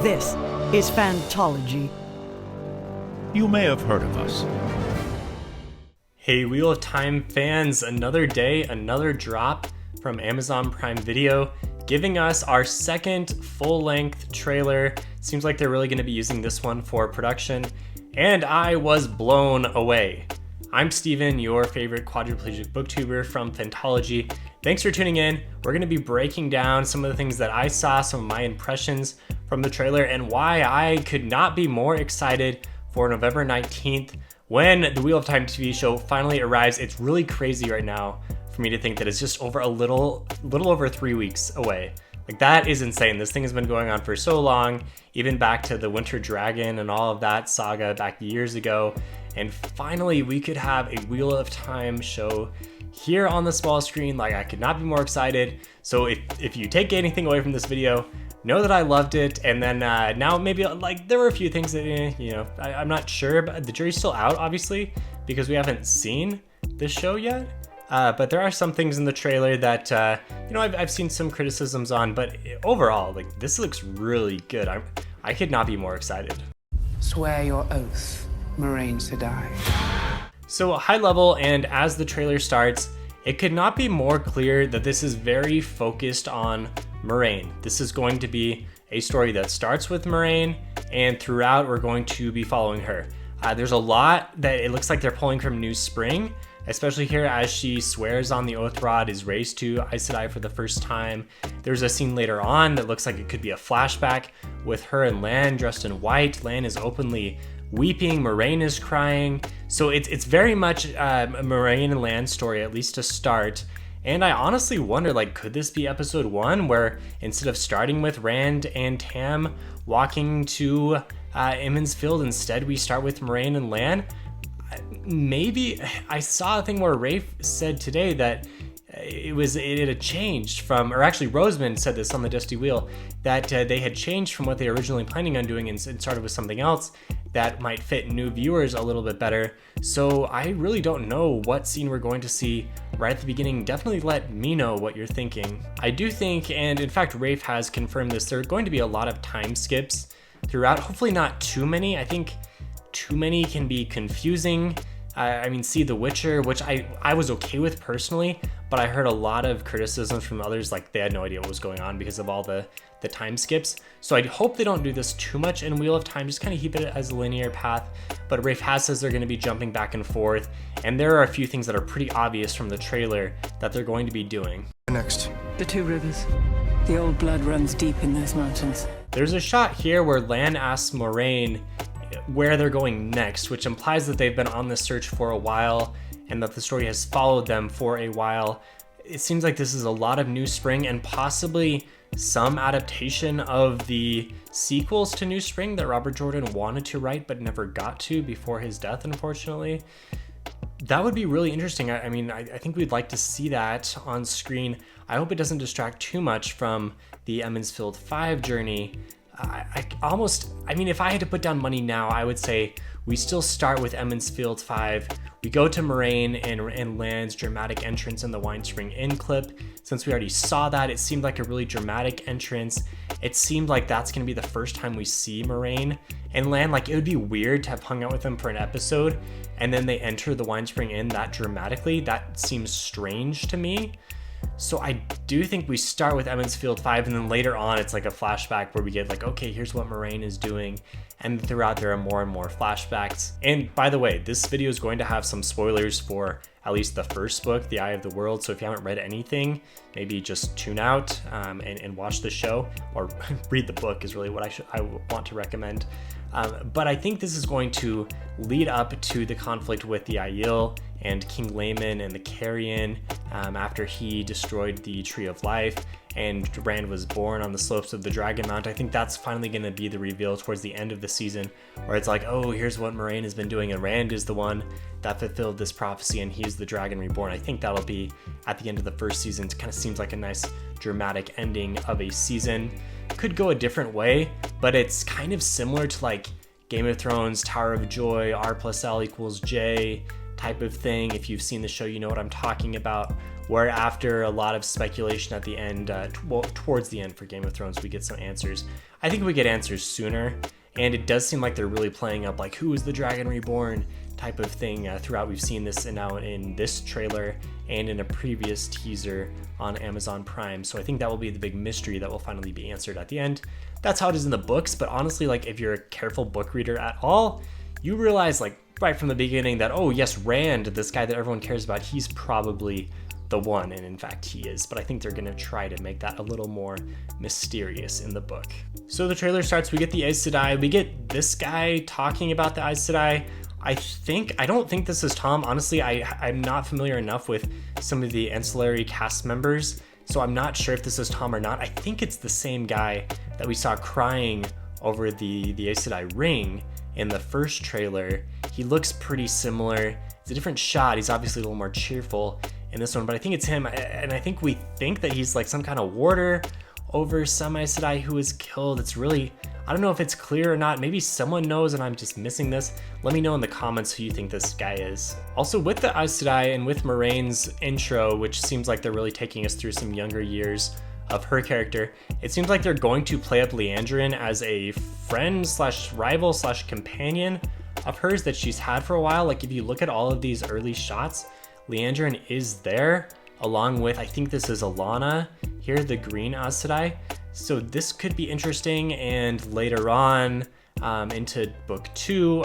This is Fantology. You may have heard of us. Hey Wheel of Time fans, another day, another drop from Amazon Prime Video, giving us our second full-length trailer. Seems like they're really going to be using this one for production, and I was blown away. I'm Steven, your favorite quadriplegic booktuber from Fantology. Thanks for tuning in. We're going to be breaking down some of the things that I saw, some of my impressions from the trailer, and why I could not be more excited for November 19th when the Wheel of Time TV show finally arrives. It's really crazy right now for me to think that it's just over a little over 3 weeks away. Like, that is insane. This thing has been going on for so long, even back to the Winter Dragon and all of that saga back years ago. And finally, we could have a Wheel of Time show here on the small screen. Like, I could not be more excited. So if you take anything away from this video, know that I loved it. And then now maybe, like, there were a few things that, I'm not sure, but the jury's still out, obviously, because we haven't seen this show yet. But there are some things in the trailer that, I've seen some criticisms on, but overall, like, this looks really good. I could not be more excited. Swear your oath, Moraine to die. So high level, and as the trailer starts, it could not be more clear that this is very focused on Moraine. This is going to be a story that starts with Moraine, and throughout we're going to be following her. There's a lot that it looks like they're pulling from New Spring, especially here as she swears on the oath rod, is raised to Aes Sedai for the first time. There's a scene later on that looks like it could be a flashback with her and Lan dressed in white. Lan is openly weeping, Moraine is crying. So it's very much a Moraine and Lan story, at least to start. And I honestly wonder, like, could this be episode 1 where instead of starting with Rand and Tam walking to Emond's Field, instead we start with Moraine and Lan? Maybe. I saw a thing where Rafe said today that it had changed from, or actually Rosamund said this on the Dusty Wheel, that they had changed from what they originally planning on doing and started with something else that might fit new viewers a little bit better. So I really don't know what scene we're going to see right at the beginning. Definitely let me know what you're thinking. I do think, and in fact Rafe has confirmed this, there are going to be a lot of time skips throughout. Hopefully not too many. I think too many can be confusing. See The Witcher, which I was okay with personally, but I heard a lot of criticisms from others, like they had no idea what was going on because of all the time skips. So I hope they don't do this too much in Wheel of Time, just kind of keep it as a linear path. But Rafe has says they're going to be jumping back and forth, and there are a few things that are pretty obvious from the trailer that they're going to be doing. Next. The two rivers. The old blood runs deep in those mountains. There's a shot here where Lan asks Moraine where they're going next, which implies that they've been on this search for a while and that the story has followed them for a while. It seems like this is a lot of New Spring and possibly some adaptation of the sequels to New Spring that Robert Jordan wanted to write but never got to before his death, unfortunately. That would be really interesting. I think we'd like to see that on screen. I hope it doesn't distract too much from the Emond's Field 5 journey. If I had to put down money now, I would say we still start with Emond's Field 5. We go to Moraine and Lan's dramatic entrance in the Wine Spring Inn clip. Since we already saw that, it seemed like a really dramatic entrance. It seemed like that's going to be the first time we see Moraine and Lan. Like, it would be weird to have hung out with them for an episode and then they enter the Wine Spring Inn that dramatically. That seems strange to me. So I do think we start with Emond's Field 5, and then later on it's like a flashback where we get like, okay, here's what Moraine is doing, and throughout there are more and more flashbacks. And by the way, this video is going to have some spoilers for at least the first book, The Eye of the World, so if you haven't read anything, maybe just tune out and watch the show, or read the book is really what I want to recommend. But I think this is going to lead up to the conflict with the Aiel and King Layman and the Carrion after he destroyed the Tree of Life and Rand was born on the slopes of the Dragon Mount. I think that's finally going to be the reveal towards the end of the season, where it's like, oh, here's what Moraine has been doing, and Rand is the one that fulfilled this prophecy and he's the dragon reborn. I think that'll be at the end of the first season. It kind of seems like a nice dramatic ending of a season. Could go a different way, but it's kind of similar to like Game of Thrones, Tower of Joy, R+L = J type of thing. If you've seen the show, you know what I'm talking about, where after a lot of speculation at the end, well, towards the end for Game of Thrones, we get some answers. I think we get answers sooner, and it does seem like they're really playing up like who is the Dragon Reborn type of thing throughout. We've seen this now in this trailer and in a previous teaser on Amazon Prime. So I think that will be the big mystery that will finally be answered at the end. That's how it is in the books, but honestly, like if you're a careful book reader at all, you realize like right from the beginning that, oh yes, Rand, this guy that everyone cares about, he's probably the one, and in fact he is, but I think they're gonna try to make that a little more mysterious in the book. So the trailer starts, we get the Aes Sedai, we get this guy talking about the Aes Sedai. I don't think this is Tom. Honestly, I'm not familiar enough with some of the ancillary cast members, so I'm not sure if this is Tom or not. I think it's the same guy that we saw crying over the Aes Sedai ring in the first trailer. He looks pretty similar. It's a different shot. He's obviously a little more cheerful in this one, but I think it's him, and I think we think that he's like some kind of warder over some Aes Sedai who was killed. It's really, I don't know if it's clear or not. Maybe someone knows and I'm just missing this. Let me know in the comments who you think this guy is. Also, with the Aes Sedai and with Moraine's intro, which seems like they're really taking us through some younger years of her character, it seems like they're going to play up Liandrin as a friend slash rival slash companion of hers that she's had for a while. Like if you look at all of these early shots, Liandrin is there along with, I think this is Alana here, the green Aes Sedai. So this could be interesting, and later on into book 2,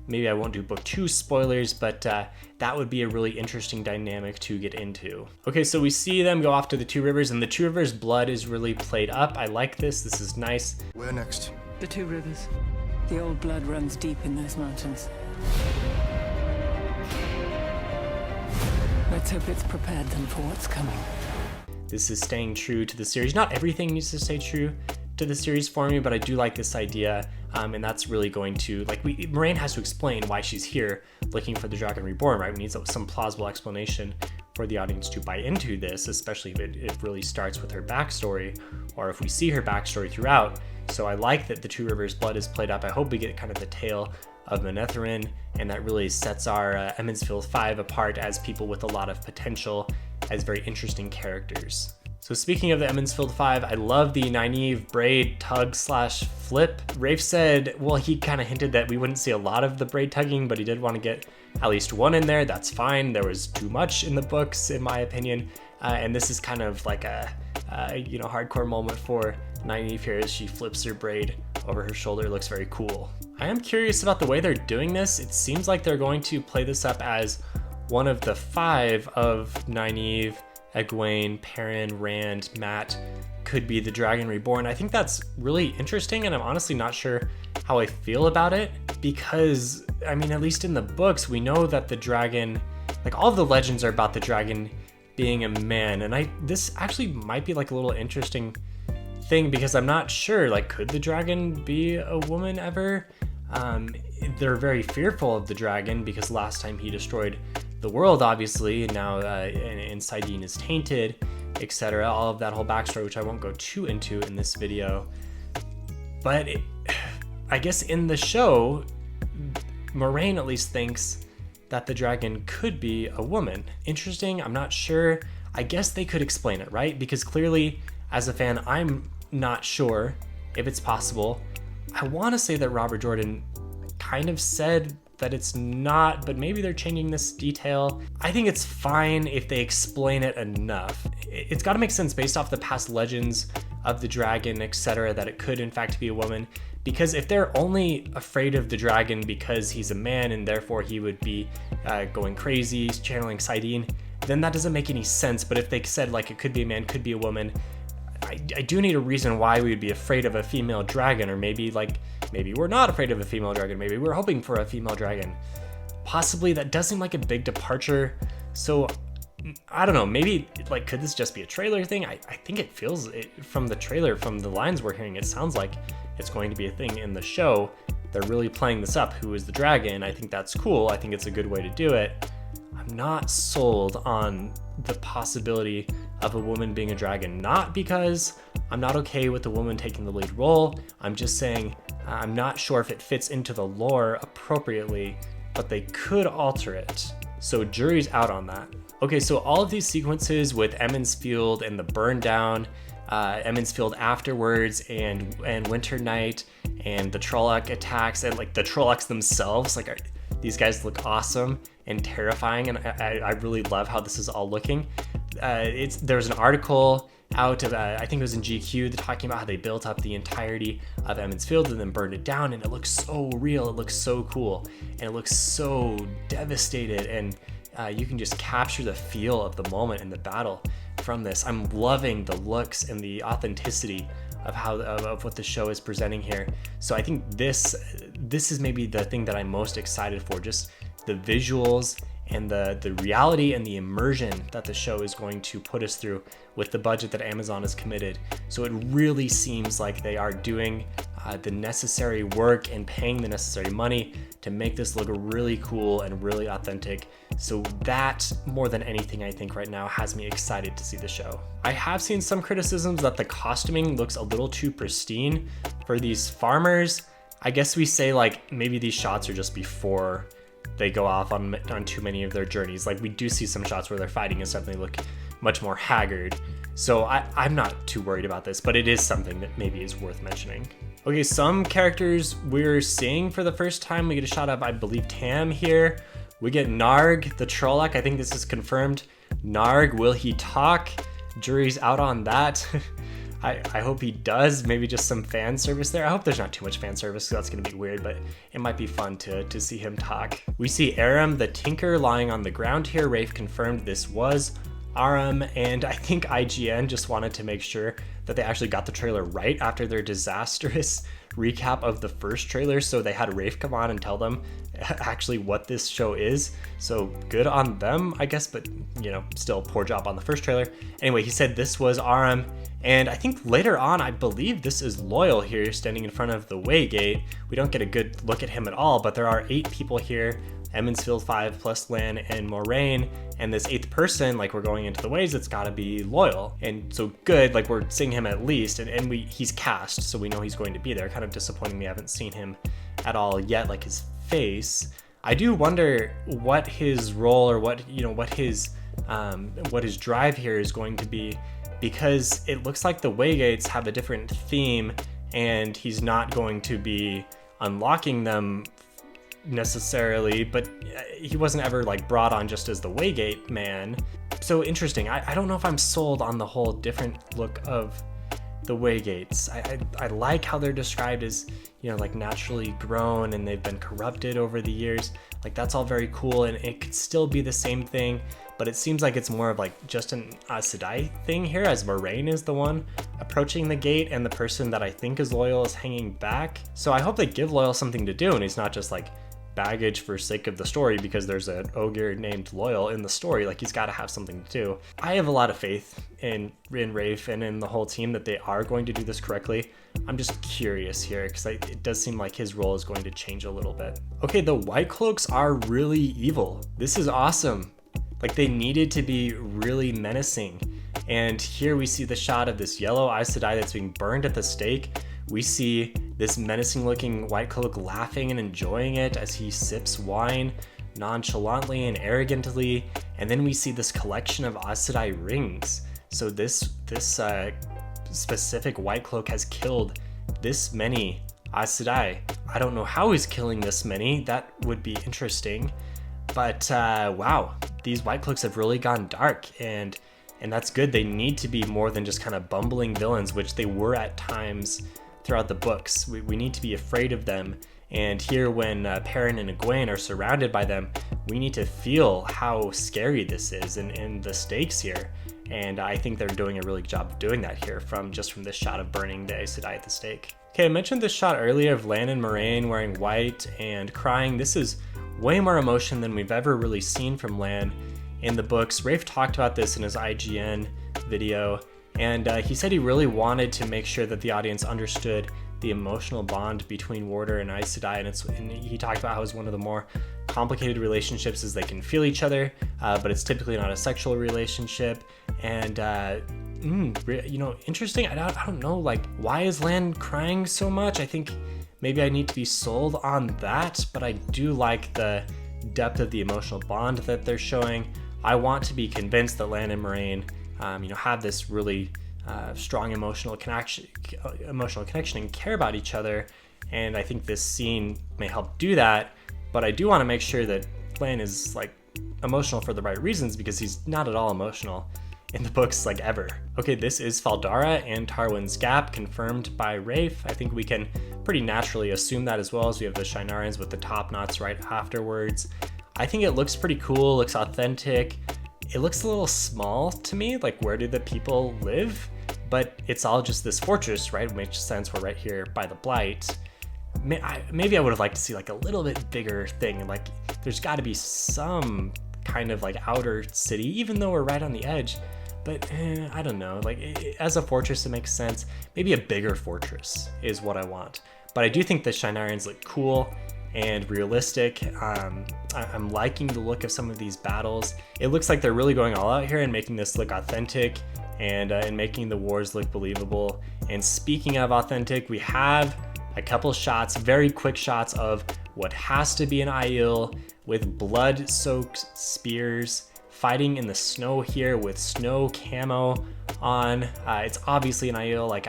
maybe I won't do book 2 spoilers, but that would be a really interesting dynamic to get into. Okay, so we see them go off to the Two Rivers, and the Two Rivers blood is really played up. I like this. This is nice. Where next? The Two Rivers. The old blood runs deep in those mountains. Let's hope it's prepared them for what's coming. This is staying true to the series. Not everything needs to stay true to the series for me, but I do like this idea, and that's really going to, like, Moraine has to explain why she's here looking for the Dragon Reborn, right? We need some plausible explanation for the audience to buy into this, especially if it really starts with her backstory, or if we see her backstory throughout. So I like that the Two Rivers blood is played up. I hope we get kind of the tale of Manetheren, and that really sets our Emond's Field 5 apart as people with a lot of potential, as very interesting characters. So speaking of the Emond's Field 5, I love the Nynaeve braid tug slash flip. Rafe said, well, he kind of hinted that we wouldn't see a lot of the braid tugging, but he did want to get at least one in there. That's fine. There was too much in the books, in my opinion. And this is kind of like a hardcore moment for Nynaeve here as she flips her braid over her shoulder. It looks very cool. I am curious about the way they're doing this. It seems like they're going to play this up as one of the 5 of Nynaeve, Egwene, Perrin, Rand, Mat could be the Dragon Reborn. I think that's really interesting, and I'm honestly not sure how I feel about it, because, I mean, at least in the books, we know that the dragon, like all of the legends are about the dragon being a man, and this actually might be like a little interesting thing, because I'm not sure, like, could the dragon be a woman ever? They're very fearful of the dragon because last time he destroyed the world, obviously, and now and Saidin is tainted, etc. All of that whole backstory, which I won't go too into in this video. But I guess in the show, Moraine at least thinks that the dragon could be a woman. Interesting. I'm not sure. I guess they could explain it, right? Because clearly, as a fan, I'm not sure if it's possible. I want to say that Robert Jordan kind of said that it's not, but maybe they're changing this detail. I think it's fine if they explain it enough. It's got to make sense based off the past legends of the dragon, etc., that it could in fact be a woman. Because if they're only afraid of the dragon because he's a man and therefore he would be going crazy, channeling Saidin, then that doesn't make any sense. But if they said like it could be a man, could be a woman, I do need a reason why we would be afraid of a female dragon, or maybe we're not afraid of a female dragon, maybe we're hoping for a female dragon. Possibly. That does seem like a big departure. So I don't know, maybe like, could this just be a trailer thing? I think it feels from the trailer, from the lines we're hearing, it sounds like it's going to be a thing in the show. They're really playing this up. Who is the dragon? I think that's cool. I think it's a good way to do it. I'm not sold on the possibility of a woman being a dragon, not because I'm not okay with the woman taking the lead role. I'm just saying I'm not sure if it fits into the lore appropriately, but they could alter it. So jury's out on that. Okay, so all of these sequences with Emmons Field and the burn down, Emmons Field afterwards, and Winter Night, and the Trolloc attacks, and like the Trollocs themselves, like these guys look awesome and terrifying, and I really love how this is all looking. There was an article out of, I think it was in GQ, talking about how they built up the entirety of Emmons Field and then burned it down, and it looks so real, it looks so cool, and it looks so devastated, and you can just capture the feel of the moment in the battle from this. I'm loving the looks and the authenticity of what the show is presenting here. So I think this is maybe the thing that I'm most excited for, just the visuals and the reality and the immersion that the show is going to put us through with the budget that Amazon has committed. So it really seems like they are doing the necessary work and paying the necessary money to make this look really cool and really authentic. So that, more than anything, I think right now has me excited to see the show. I have seen some criticisms that the costuming looks a little too pristine for these farmers. I guess we say like maybe these shots are just before they go off on too many of their journeys. Like we do see some shots where they're fighting and stuff and they look much more haggard. So I'm not too worried about this, but it is something that maybe is worth mentioning. Okay, some characters we're seeing for the first time. We get a shot of, I believe, Tam here. We get Narg, the Trolloc. I think this is confirmed. Narg, will he talk? Jury's out on that. I hope he does. Maybe just some fan service there. I hope there's not too much fan service because that's going to be weird, but it might be fun to see him talk. We see Aram, the Tinker, lying on the ground here. Rafe confirmed this was Aram, and I think IGN just wanted to make sure that they actually got the trailer right after their disastrous recap of the first trailer, so they had Rafe come on and tell them actually what this show is. So good on them, I guess, but you know, still poor job on the first trailer. Anyway, he said this was Aram, and I think later on, I believe this is Loyal here standing in front of the Waygate. We don't get a good look at him at all, but there are 8 people here. Emmons Field 5 plus Lan and Moraine, and this 8th person, like we're going into the ways, it's gotta be Loyal. And so good, like we're seeing him at least, and he's cast, so we know he's going to be there. Kind of disappointing we haven't seen him at all yet, like his face. I do wonder what his role, or what his drive here is going to be, because it looks like the Waygates have a different theme, and he's not going to be unlocking them necessarily, but he wasn't ever like brought on just as the Waygate man. So interesting. I don't know if I'm sold on the whole different look of the Waygates. I like how they're described as, you know, like naturally grown and they've been corrupted over the years. Like that's all very cool, and it could still be the same thing, but it seems like it's more of like just an Aes Sedai thing here, as Moraine is the one approaching the gate and the person that I think is Loyal is hanging back. So I hope they give Loyal something to do and he's not just like baggage for sake of the story because there's an ogre named Loyal in the story. Like he's got to have something to do. I have a lot of faith in Rafe and in the whole team that they are going to do this correctly. I'm just curious here because it does seem like his role is going to change a little bit. Okay, the White Cloaks are really evil. This is awesome. Like they needed to be really menacing. And here we see the shot of this yellow Aes Sedai that's being burned at the stake. We see this menacing looking White Cloak laughing and enjoying it as he sips wine nonchalantly and arrogantly. And then we see this collection of Aes Sedai rings. So this specific White Cloak has killed this many Aes Sedai. I don't know how he's killing this many. That would be interesting. But wow, these White Cloaks have really gone dark, and that's good. They need to be more than just kind of bumbling villains, which they were at times throughout the books. We need to be afraid of them, and here when Perrin and Egwene are surrounded by them, we need to feel how scary this is and the stakes here. And I think they're doing a really good job of doing that here from this shot of burning the Aes Sedai at the stake. Okay, I mentioned this shot earlier of Lan and Moraine wearing white and crying. This is way more emotion than we've ever really seen from Lan in the books. Rafe talked about this in his IGN video, and he said he really wanted to make sure that the audience understood the emotional bond between Warder and Aes Sedai, and he talked about how it's one of the more complicated relationships as they can feel each other, but it's typically not a sexual relationship. And you know, interesting. I don't know, like, why is Lan crying so much? I think maybe I need to be sold on that, but I do like the depth of the emotional bond that they're showing. I want to be convinced that Lan and Moraine, have this really strong emotional connection and care about each other. And I think this scene may help do that. But I do want to make sure that Lan is like emotional for the right reasons, because he's not at all emotional in the books like ever. Okay, this is Faldara and Tarwin's Gap, confirmed by Rafe. I think we can pretty naturally assume that, as well as we have the Shienarans with the top knots right afterwards. I think it looks pretty cool, looks authentic. It looks a little small to me, like where do the people live? But it's all just this fortress, right? It makes sense, we're right here by the Blight. Maybe I would have liked to see like a little bit bigger thing, like there's got to be some kind of like outer city, even though we're right on the edge. But I don't know, like as a fortress it makes sense. Maybe a bigger fortress is what I want. But I do think the Shienarans look cool and realistic. I'm liking the look of some of these battles. It looks like they're really going all out here and making this look authentic, and making the wars look believable. And speaking of authentic, we have a couple shots, very quick shots of what has to be an Aiel with blood-soaked spears fighting in the snow here with snow camo on. It's obviously an Aiel, like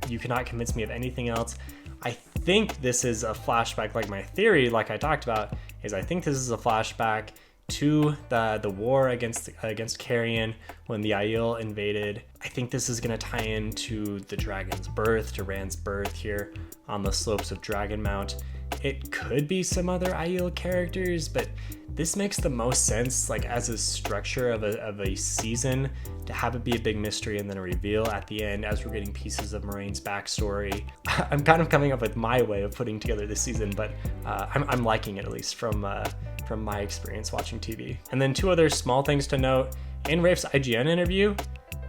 you cannot convince me of anything else. I think this is a flashback, like my theory, like I talked about, is I think this is a flashback to the war against Carrion when the Aiel invaded. I think this is going to tie into the dragon's birth, to Rand's birth here on the slopes of Dragon Mount. It could be some other Aiel characters, but this makes the most sense, like as a structure of a season, to have it be a big mystery and then a reveal at the end as we're getting pieces of Moraine's backstory. I'm kind of coming up with my way of putting together this season, but I'm liking it, at least from my experience watching TV. And then two other small things to note. In Rafe's IGN interview,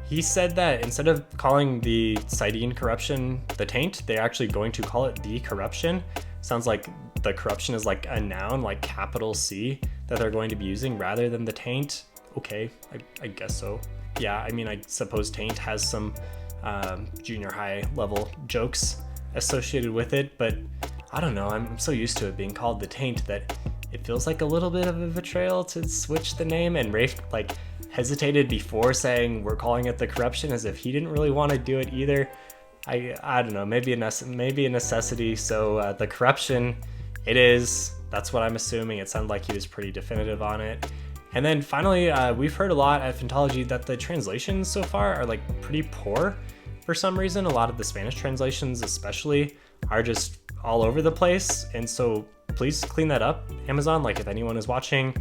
he said that instead of calling the Sidene corruption the Taint, they're actually going to call it the Corruption. Sounds like the Corruption is like a noun, like capital C, that they're going to be using rather than the Taint. Okay, I guess so. Yeah, I mean, I suppose Taint has some junior high level jokes associated with it, but I don't know, I'm so used to it being called the Taint that it feels like a little bit of a betrayal to switch the name. And Rafe like hesitated before saying we're calling it the Corruption, as if he didn't really want to do it either. I don't know, maybe a necessity. So the Corruption, it is. That's what I'm assuming. It sounded like he was pretty definitive on it. And then finally, we've heard a lot at Phantology that the translations so far are like pretty poor for some reason. A lot of the Spanish translations especially are just all over the place. And so please clean that up, Amazon. Like if anyone is watching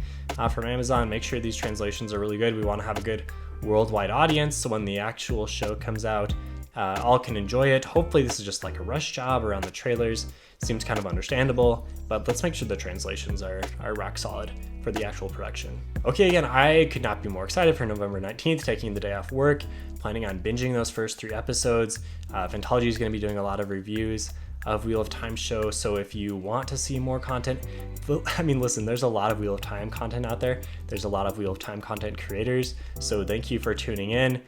from Amazon, make sure these translations are really good. We want to have a good worldwide audience, so when the actual show comes out, all can enjoy it. Hopefully this is just like a rush job around the trailers. Seems kind of understandable, but let's make sure the translations are rock solid for the actual production. Okay, again, I could not be more excited for November 19th, taking the day off work, planning on binging those first 3 episodes. Phantology is going to be doing a lot of reviews of Wheel of Time show, so if you want to see more content, I mean, listen, there's a lot of Wheel of Time content out there. There's a lot of Wheel of Time content creators, so thank you for tuning in.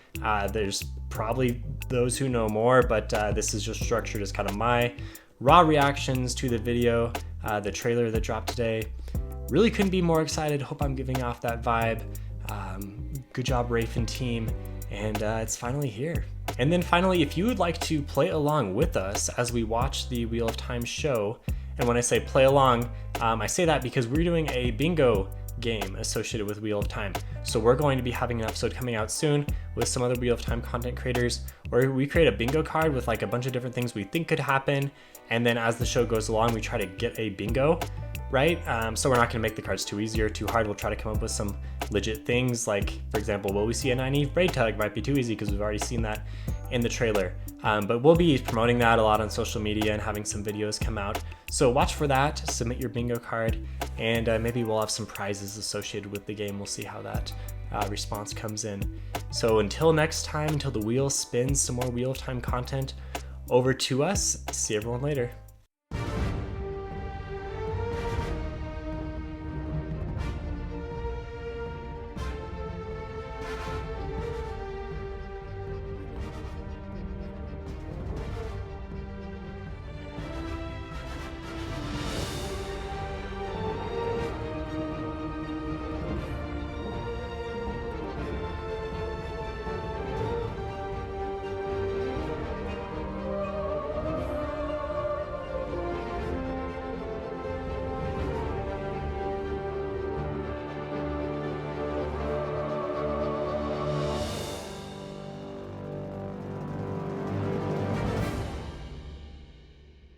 There's probably those who know more, but this is just structured as kind of my raw reactions to the video, the trailer that dropped today. Really couldn't be more excited. Hope I'm giving off that vibe. Good job, Rafe and team, and it's finally here. And then finally, if you would like to play along with us as we watch the Wheel of Time show, and when I say play along, I say that because we're doing a bingo game associated with Wheel of Time. So we're going to be having an episode coming out soon with some other Wheel of Time content creators, where we create a bingo card with like a bunch of different things we think could happen, and then as the show goes along, we try to get a bingo, right? So we're not going to make the cards too easy or too hard. We'll try to come up with some legit things, like, for example, will we see a Nynaeve braid tug? Might be too easy because we've already seen that in the trailer. But we'll be promoting that a lot on social media and having some videos come out. So watch for that, submit your bingo card, and maybe we'll have some prizes associated with the game. We'll see how that response comes in. So until next time, until the wheel spins some more Wheel of Time content over to us, see everyone later.